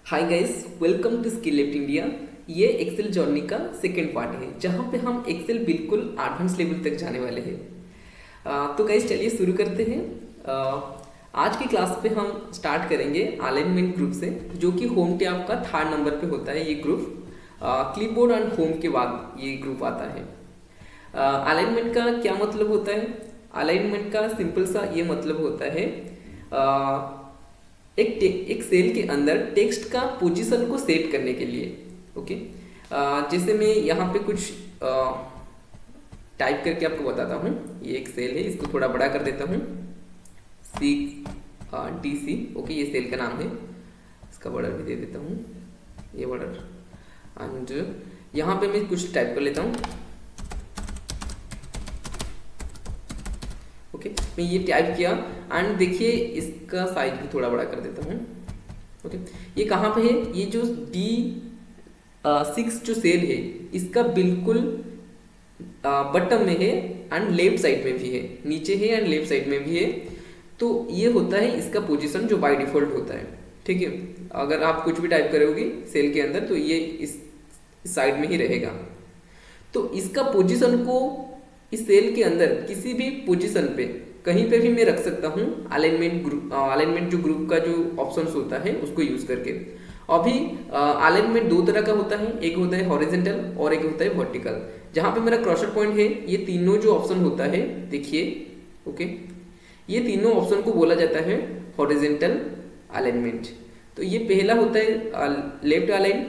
Hi guys, welcome to skill lift India. ये excel journey का second part है जहाँ पे हम एक्सेल बिल्कुल एडवांस लेवल तक जाने वाले हैं। तो गाइस चलिए शुरू करते हैं। आज की क्लास पे हम स्टार्ट करेंगे अलाइनमेंट ग्रुप से, जो कि होम टैब का थर्ड नंबर पे होता है। ये ग्रुप क्लिपबोर्ड एंड होम के बाद ये ग्रुप आता है। अलाइनमेंट का क्या मतलब होता है? अलाइनमेंट का सिंपल सा ये मतलब होता है एक सेल के अंदर टेक्स्ट का पोजीशन को सेट करने के लिए। ओके, जैसे मैं यहाँ पे कुछ टाइप करके आपको बताता हूँ। ये एक सेल है, इसको थोड़ा बड़ा कर देता हूँ। DC। ओके, ये सेल का नाम है। इसका बॉर्डर भी दे देता हूँ, ये बॉर्डर। एंड यहाँ पे मैं कुछ टाइप कर लेता हूँ। ओके, मैं ये टाइप किया एंड देखिए इसका साइज भी थोड़ा बड़ा कर देता हूँ। ओके, ये कहाँ पे है? ये जो D6 जो सेल है, इसका बिल्कुल बटन में है एंड लेफ्ट साइड में भी है, नीचे है एंड लेफ्ट साइड में भी है। तो ये होता है इसका पोजीशन जो बाय डिफॉल्ट होता है। ठीक है, अगर आप कुछ भी टाइप करोगे सेल के अंदर तो ये इस साइड में ही रहेगा। तो इसका पोजीशन को इस सेल के अंदर किसी भी पोजीशन पे कहीं पे भी मैं रख सकता हूँ। अलाइनमेंट जो ग्रुप का जो ऑप्शंस होता है उसको यूज करके। अभी अलाइनमेंट दो तरह का होता है, एक होता है हॉरिजॉन्टल और एक होता है वर्टिकल। जहाँ पे मेरा क्रॉसर पॉइंट है, ये तीनों जो ऑप्शन होता है देखिए। ओके, ये तीनों ऑप्शन को बोला जाता है हॉरिजॉन्टल अलाइनमेंट। तो ये पहला होता है लेफ्ट अलाइन,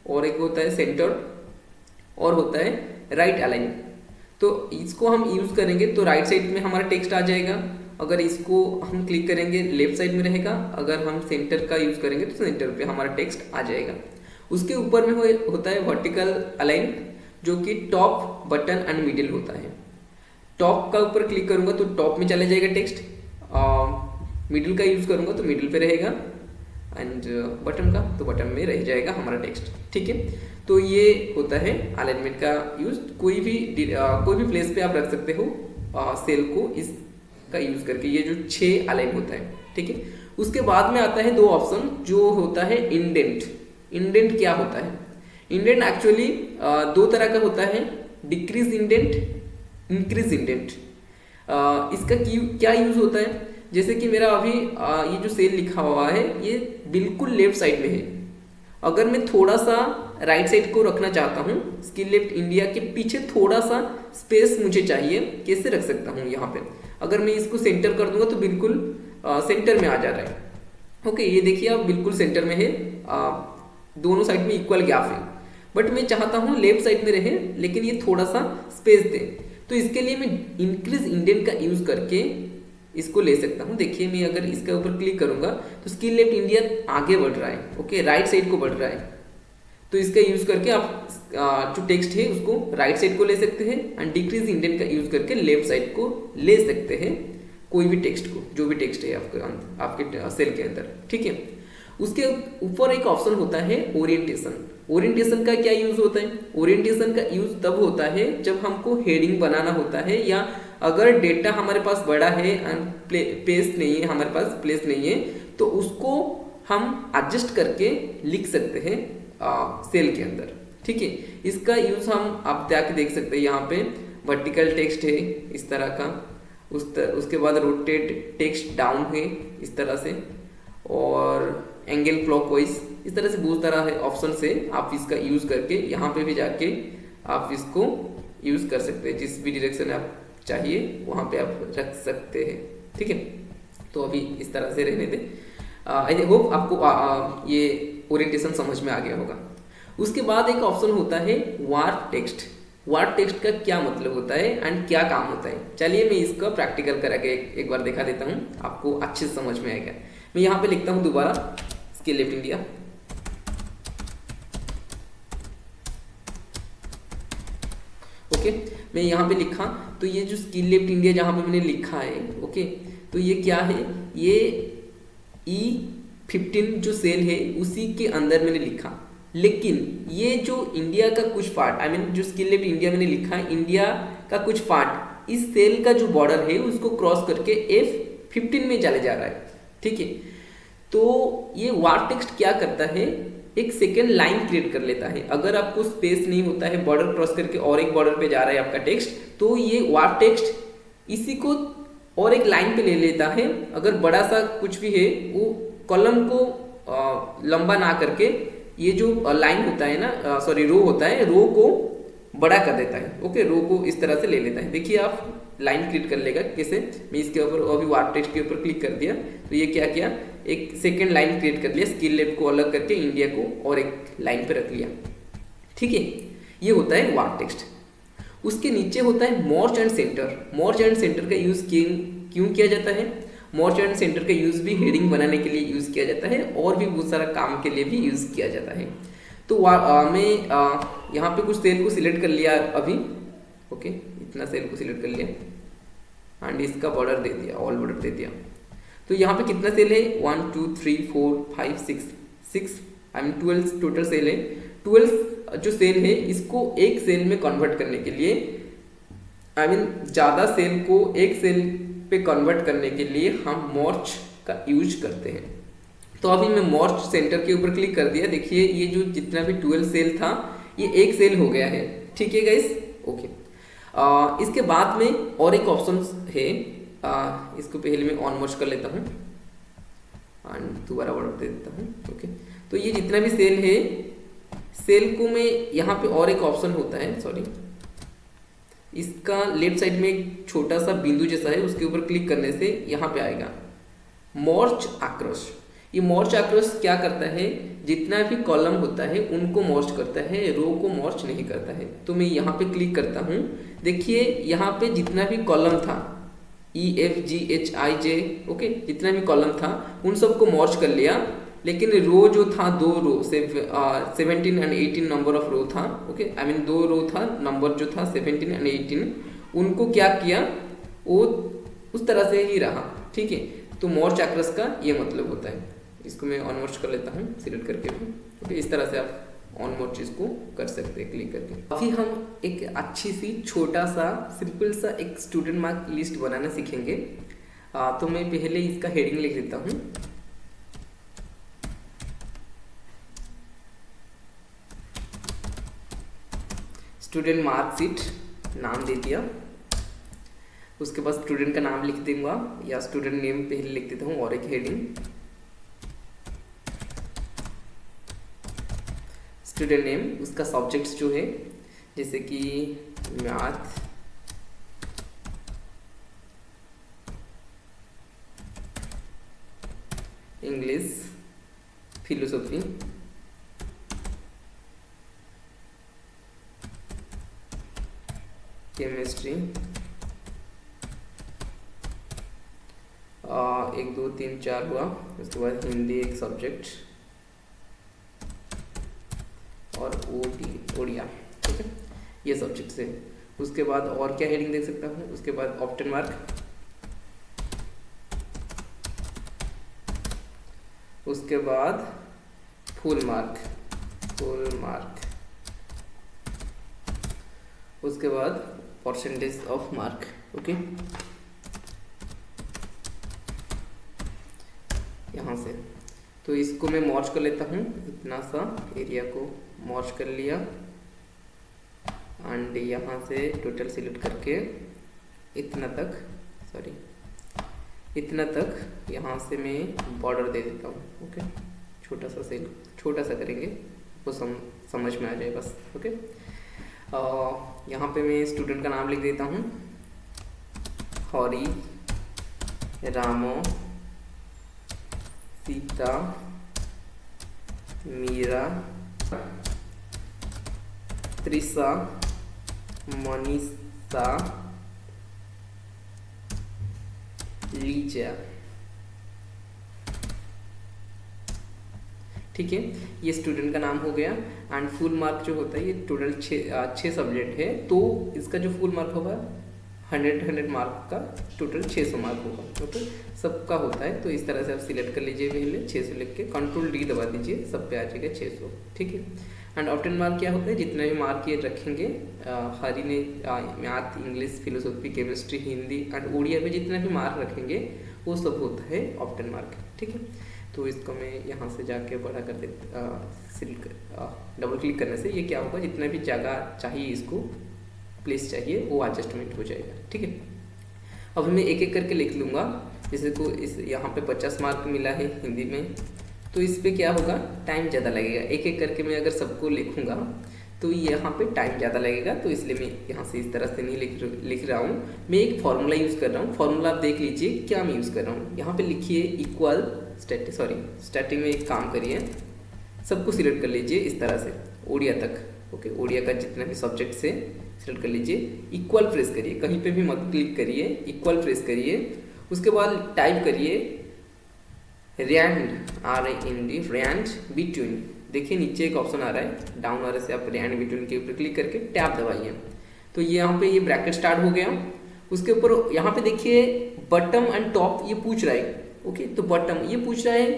और एक होता है सेंटर, और होता है राइट अलाइन। तो इसको हम यूज करेंगे तो राइट साइड में हमारा टेक्स्ट आ जाएगा। अगर इसको हम क्लिक करेंगे लेफ्ट साइड में रहेगा। अगर हम सेंटर का यूज करेंगे तो सेंटर पे हमारा टेक्स्ट आ जाएगा। उसके ऊपर में होता है वर्टिकल अलाइन, जो कि टॉप, बटन एंड मिडिल होता है। टॉप का ऊपर क्लिक करूंगा तो टॉप में चले जाएगा टेक्स्ट। मिडिल का यूज करूंगा तो मिडिल पे रहेगा, एंड बटन का तो बटन में रह जाएगा हमारा टेक्स्ट। ठीक है, तो ये होता है अलाइनमेंट का यूज। कोई भी प्लेस पे आप रख सकते हो सेल को इसका यूज करके। ये जो 6 अलाइन होता है। ठीक है, उसके बाद में आता है दो ऑप्शन, जो होता है इंडेंट। इंडेंट क्या होता है? इंडेंट एक्चुअली दो तरह का होता है, डिक्रीज इंडेंट, इंक्रीज इंडेंट। इसका क्या यूज होता है? जैसे कि मेरा अभी ये जो सेल लिखा हुआ है ये बिल्कुल लेफ्ट साइड में है। अगर मैं थोड़ा सा राइट साइड को रखना चाहता हूँ, स्किल लिफ्ट इंडिया के पीछे थोड़ा सा स्पेस मुझे चाहिए, कैसे रख सकता हूँ? यहाँ पे अगर मैं इसको सेंटर कर दूंगा तो बिल्कुल सेंटर में आ जा रहा है। ओके, ये देखिए आप बिल्कुल सेंटर में है। दोनों साइड में इक्वल गैप है, बट मैं चाहता हूँ लेफ्ट साइड में रहे लेकिन ये थोड़ा सा स्पेस दे। तो इसके लिए मैं इंक्रीज इंडेंट का यूज करके इसको ले सकता हूँ। देखिए मैं अगर इसके ऊपर क्लिक करूंगा तो स्किल लिफ्ट इंडिया आगे बढ़ रहा है। ओके, राइट साइड को बढ़ रहा है। तो इसका यूज करके आप जो टेक्स्ट है उसको राइट साइड को ले सकते हैं, एंड डिक्रीज इंडेंट का यूज करके लेफ्ट साइड को ले सकते हैं। कोई भी टेक्स्ट को, जो भी टेक्स्ट है आपके सेल के अंदर। ठीक है, उसके ऊपर एक ऑप्शन होता है ओरिएंटेशन। ओरिएंटेशन का क्या यूज होता है? ओरिएंटेशन का यूज तब होता है जब हमको हेडिंग बनाना होता है, या अगर डेटा हमारे पास बड़ा है एंड प्लेस नहीं है, हमारे पास प्लेस नहीं है, तो उसको हम एडजस्ट करके लिख सकते हैं सेल के अंदर। ठीक है, इसका यूज हम आप जाके देख सकते हैं। यहाँ पे वर्टिकल टेक्स्ट है इस तरह का, उसके बाद रोटेट टेक्स्ट डाउन है इस तरह से, और एंगल क्लॉकवाइज, इस तरह से बहुत तरह है ऑप्शन से। आप इसका यूज करके यहाँ पे भी जाके आप इसको यूज कर सकते हैं। जिस भी डायरेक्शन आप चाहिए वहाँ पे आप रख सकते हैं। ठीक है, तो अभी इस तरह से रहने दें। आई होप आपको ये ओरिएंटेशन समझ में आ गया होगा। उसके बाद एक ऑप्शन होता है वार्प टेक्स्ट। वार्प टेक्स्ट का क्या मतलब होता है एंड क्या काम होता है? चलिए मैं इसका प्रैक्टिकल करा के एक बार दिखा देता हूँ, आपको अच्छे से समझ में आएगा। मैं यहाँ पे लिखता हूँ दोबारा स्किल लिफ्ट इंडिया। ओके, मैं यहाँ पे लिखा तो ये जो स्किल लिफ्ट इंडिया जहाँ पे मैंने लिखा है, ओके, तो ये क्या है? ये E15 जो सेल है उसी के अंदर मैंने लिखा। लेकिन ये जो इंडिया का कुछ पार्ट, जो स्किल लिफ्ट इंडिया मैंने लिखा है, इंडिया का कुछ पार्ट इस सेल का जो बॉर्डर है उसको क्रॉस करके F15 में चले जा रहा है। ठीक है, तो ये वार टेक्स्ट क्या करता है, एक सेकेंड लाइन क्रिएट कर लेता है। अगर आपको स्पेस नहीं होता है, बॉर्डर क्रॉस करके और एक बॉर्डर पे जा रहा है आपका टेक्स्ट, तो ये वार टेक्स्ट इसी को और एक लाइन पे ले लेता है। अगर बड़ा सा कुछ भी है वो कॉलम को लंबा ना करके ये जो लाइन होता है ना, सॉरी रो होता है, रो को बड़ा कर देता है। ओके, रो को इस तरह से ले लेता है। देखिए आप लाइन क्रिएट कर लेगा कैसे। मैं इसके ऊपर अभी वार टेक्स्ट के ऊपर क्लिक कर दिया तो ये क्या किया, एक सेकेंड लाइन क्रिएट कर लिया, स्किल लैब को अलग करके इंडिया को और एक लाइन पे रख लिया। ठीक है, ये होता है वार टेक्स्ट। उसके नीचे होता है मर्ज and centre. Merge and centre का यूज क्यों किया जाता है? मर्ज एंड सेंटर का यूज भी हेडिंग बनाने के लिए यूज किया जाता है और भी बहुत सारा काम के लिए भी यूज किया जाता है। तो मैं यहाँ पे कुछ सेल को सिलेक्ट कर लिया अभी। ओके, इतना सेल को सिलेक्ट कर लिया एंड इसका बॉर्डर दे दिया, ऑल बॉर्डर दे दिया। तो यहाँ पे कितना सेल है? 1 2 3 4 5 6 आई मीन 12 टोटल सेल है। 12 जो सेल है इसको एक सेल में कन्वर्ट करने के लिए, आई मीन ज़्यादा सेल को एक सेल पे कन्वर्ट करने के लिए हम मर्ज का यूज करते हैं। तो अभी मैं मर्ज सेंटर के ऊपर क्लिक कर दिया। देखिए ये जो जितना भी 12 सेल था ये एक सेल हो गया है। ठीक है गाइस, ओके। इसके बाद में और एक ऑप्शन है, इसको पहले मैं ऑन मर्ज कर लेता हूँ एंड दोबारा बढ़ा दे देता हूँ। ओके, तो ये जितना भी सेल है, सेल को मैं यहाँ पे और एक ऑप्शन होता है, सॉरी, इसका लेफ्ट साइड में एक छोटा सा बिंदु जैसा है, उसके ऊपर क्लिक करने से यहाँ पे आएगा मर्ज अक्रॉस। ये मर्ज अक्रॉस क्या करता है, जितना भी कॉलम होता है उनको मर्ज करता है, रो को मर्ज नहीं करता है। तो मैं यहाँ पे क्लिक करता हूँ, देखिए यहाँ पे जितना भी कॉलम था EFGHIJ, ओके, जितना भी कॉलम था उन सबको मर्ज कर लिया। लेकिन रो जो था, दो रो 17 एंड 18 नंबर ऑफ रो था। ओके, आई मीन 2 रो था, नंबर जो था 17 एंड 18, उनको क्या किया, वो उस तरह से ही रहा। ठीक है, तो मर्ज अक्रॉस का ये मतलब होता है। इसको मैं ऑन मर्ज कर लेता हूँ सिलेक्ट करके भी। ओके, इस तरह से आप ऑन मर्ज इसको कर सकते हैं क्लिक करके। अभी हम एक अच्छी सी छोटा सा सिंपल सा एक स्टूडेंट मार्क लिस्ट बनाना सीखेंगे। तो मैं पहले इसका हेडिंग लिख देता हूँ, स्टूडेंट मार्कशीट नाम दे दिया। उसके बाद स्टूडेंट का नाम लिख दूंगा या स्टूडेंट नेम पहले लिख देता हूँ और एक हेडिंग स्टूडेंट नेम। उसका सब्जेक्ट्स जो है जैसे कि मैथ, इंग्लिश, फिलोसॉफी, केमिस्ट्री, 1 2 3 4 हुआ। उसके बाद हिंदी एक सब्जेक्ट और ओडिया। ठीक है, ये सब्जेक्ट्स है। उसके बाद और क्या हेडिंग देख सकता हूँ, उसके बाद ऑप्टन मार्क, उसके बाद फुल मार्क, उसके बाद परसेंटेज ऑफ मार्क। ओके, यहाँ से तो इसको मैं मर्ज कर लेता हूँ, इतना सा एरिया को मर्ज कर लिया एंड यहाँ से टोटल सिलेक्ट करके इतना तक, सॉरी इतना तक यहाँ से मैं बॉर्डर दे देता हूँ। ओके, छोटा सा सेल, छोटा सा करेंगे वो समझ में आ जाए बस। ओके, यहाँ पे मैं स्टूडेंट का नाम लिख देता हूँ, हरि, रामो, सीता, मीरा, त्रिशा, मनीषा, लीजा। ठीक है, ये स्टूडेंट का नाम हो गया। एंड फुल मार्क जो होता है ये टोटल 6 सब्जेक्ट है, तो इसका जो फुल मार्क होगा 100 मार्क का टोटल 600 मार्क होगा। ओके, सबका होता है। तो इस तरह से आप सिलेक्ट कर लीजिए, पहले 600 लिख के Ctrl+D दबा दीजिए, सब पे आ जाएगा 600। ठीक है, एंड ऑप्टन मार्क क्या होता है, जितने भी मार्क ये रखेंगे, हरी ने math, English, philosophy, chemistry, Hindi and Odia में जितने भी मार्क रखेंगे वो सब होता है ऑप्टन मार्क। ठीक है, तो इसको मैं यहाँ से जाके बड़ा कर दे, डबल क्लिक करने से ये क्या होगा, जितना भी जगह चाहिए इसको प्लेस चाहिए वो एडजस्टमेंट हो जाएगा। ठीक है, अब मैं एक एक करके लिख लूँगा। जैसे को इस यहाँ पे 50 मार्क मिला है हिंदी में, तो इस पे क्या होगा, टाइम ज़्यादा लगेगा। एक एक करके मैं अगर सबको लिखूँगा तो यहाँ पे टाइम ज़्यादा लगेगा, तो इसलिए मैं यहाँ से इस तरह से नहीं लिख रहा हूँ। मैं एक फार्मूला यूज़ कर रहा हूँ। फार्मूला आप देख लीजिए क्या मैं यूज़ कर रहा हूँ। यहाँ पे लिखिए इक्वल स्टार्टिंग में एक काम करिए, सबको सिलेक्ट कर लीजिए इस तरह से ओडिया तक। ओके, ओडिया का जितना भी सब्जेक्ट से सिलेक्ट कर लीजिए, इक्वल प्रेस करिए, कहीं पे भी मत क्लिक करिए, इक्वल प्रेस करिए। उसके बाद टाइप करिए रैंड, RAND, रैंड बिटवीन। देखिए नीचे एक ऑप्शन आ रहा है डाउन वाले से, आप रैंड बिटवीन के ऊपर क्लिक करके टैब दबाइए, तो ये यहाँ पे ये ब्रैकेट स्टार्ट हो गया। उसके ऊपर यहाँ पे देखिए बॉटम एंड टॉप ये पूछ रहा है। ओके, तो बॉटम ये पूछ रहा है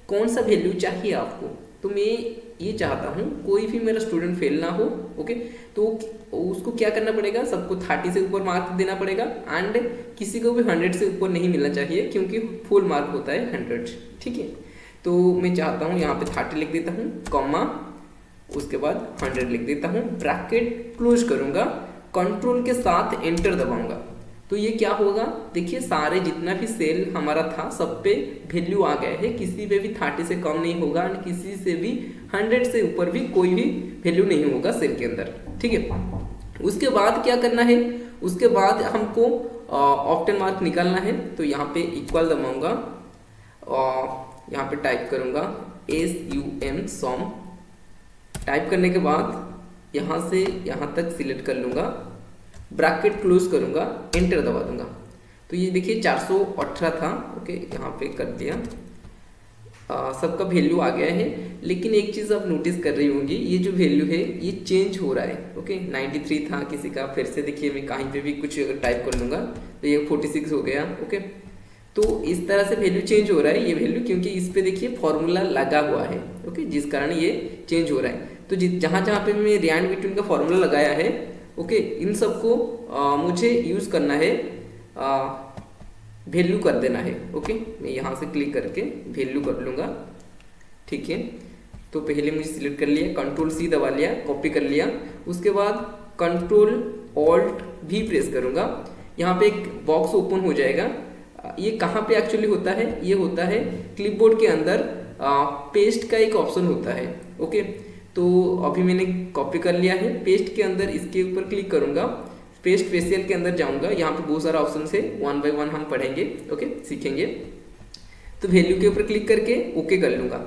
कौन सा वैल्यू चाहिए आपको, तो मैं ये चाहता हूँ कोई भी मेरा स्टूडेंट फेल ना हो। ओके, तो उसको क्या करना पड़ेगा, सबको 30 से ऊपर मार्क देना पड़ेगा एंड किसी को भी 100 से ऊपर नहीं मिलना चाहिए, क्योंकि फुल मार्क होता है 100। ठीक है, तो मैं चाहता हूँ यहाँ पे 30 लिख देता हूँ, कॉमा, उसके बाद 100 लिख देता हूँ, ब्रैकेट क्लोज करूँगा, कंट्रोल के साथ एंटर दबाऊंगा। तो ये क्या होगा, देखिए सारे जितना भी सेल हमारा था सब पे वैल्यू आ गया है, किसी पे भी 30 से कम नहीं होगा और किसी से भी 100 से ऊपर भी कोई भी वैल्यू नहीं होगा सेल के अंदर। ठीक है, उसके बाद क्या करना है, उसके बाद हमको ऑप्टन मार्क निकालना है। तो यहाँ पे इक्वल दबाऊंगा और यहाँ पे टाइप करूँगा SUM सॉम। टाइप करने के बाद यहाँ से यहाँ तक सिलेक्ट कर लूँगा, ब्रैकेट क्लोज करूँगा, एंटर दबा दूंगा। तो ये देखिए 418 था। ओके, यहाँ पे कर दिया, सबका वैल्यू आ गया है। लेकिन एक चीज़ आप नोटिस कर रही होंगी, ये जो वैल्यू है ये चेंज हो रहा है। ओके, 93 था किसी का, फिर से देखिए मैं कहीं पे भी कुछ अगर टाइप कर लूँगा तो ये 46 हो गया। ओके, तो इस तरह से वैल्यू चेंज हो रहा है ये वैल्यू, क्योंकि इस पे देखिए फॉर्मूला लगा हुआ है। ओके, जिस कारण ये चेंज हो रहा है। तो जहाँ जहाँ पे मैं रैंड बिटवीन का फॉर्मूला लगाया है, ओके, इन सबको मुझे यूज़ करना है, वैल्यू कर देना है। ओके, मैं यहाँ से क्लिक करके वैल्यू कर लूँगा। ठीक है, तो पहले मुझे सिलेक्ट कर लिया, कंट्रोल C दबा लिया, कॉपी कर लिया। उसके बाद कंट्रोल ऑल्ट V प्रेस करूँगा, यहाँ पे एक बॉक्स ओपन हो जाएगा। ये कहाँ पे एक्चुअली होता है, ये होता है क्लिपबोर्ड के अंदर पेस्ट का एक ऑप्शन होता है। ओके, तो अभी मैंने कॉपी कर लिया है, पेस्ट के अंदर इसके ऊपर क्लिक करूँगा, पेस्ट फेशियल के अंदर जाऊँगा, यहाँ पे बहुत सारा ऑप्शन है, 1 बाय 1 हम पढ़ेंगे। ओके, सीखेंगे। तो वैल्यू के ऊपर क्लिक करके ओके कर लूँगा।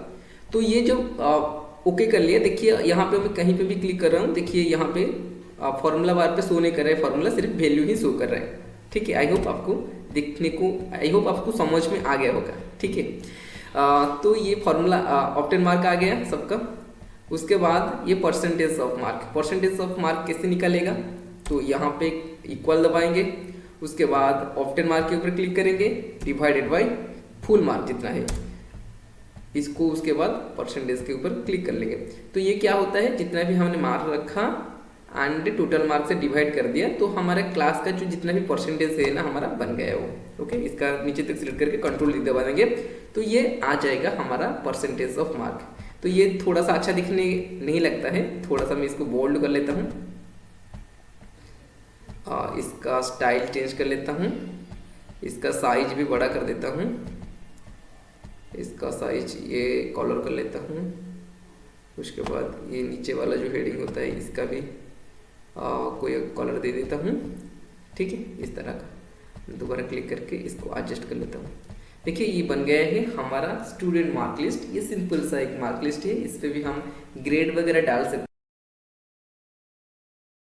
तो ये जो ओके कर लिया, देखिए यहाँ पे मैं कहीं पे भी क्लिक कर रहा हूँ, देखिए यहाँ पे फॉर्मूला बार पे शो नहीं कर रहा है फॉर्मूला, सिर्फ वैल्यू ही शो कर रहा है। ठीक है, आई होप आपको देखने को, आई होप आपको समझ में आ गया होगा। ठीक है, तो ये फॉर्मूला ऑप्टेन मार्क आ गया सबका। उसके बाद ये परसेंटेज ऑफ मार्क कैसे निकलेगा, तो यहाँ पे इक्वल दबाएंगे, उसके बाद ऑप्टेन मार्क के ऊपर क्लिक करेंगे, डिवाइडेड बाय फुल मार्क जितना है इसको, उसके बाद परसेंटेज के ऊपर क्लिक कर लेंगे। तो ये क्या होता है, जितना भी हमने मार्क रखा एंड टोटल मार्क से डिवाइड कर दिया, तो हमारे क्लास का जो जितना भी परसेंटेज है ना हमारा बन गया है वो। ओके, इसका नीचे तक सिलेक्ट करके कंट्रोल D दबा देंगे, तो ये आ जाएगा हमारा परसेंटेज ऑफ मार्क। तो ये थोड़ा सा अच्छा दिखने नहीं लगता है, थोड़ा सा मैं इसको बोल्ड कर लेता हूँ, इसका स्टाइल चेंज कर लेता हूँ, इसका साइज भी बड़ा कर देता हूँ, इसका साइज ये कलर कर लेता हूँ। उसके बाद ये नीचे वाला जो हेडिंग होता है इसका भी कोई कलर दे देता हूँ। ठीक है, इस तरह का दोबारा क्लिक करके इसको एडजस्ट कर लेता हूँ। देखिए ये बन गया है हमारा स्टूडेंट मार्क लिस्ट। ये सिंपल सा एक मार्क लिस्ट है, इस पर भी हम ग्रेड वगैरह डाल सकते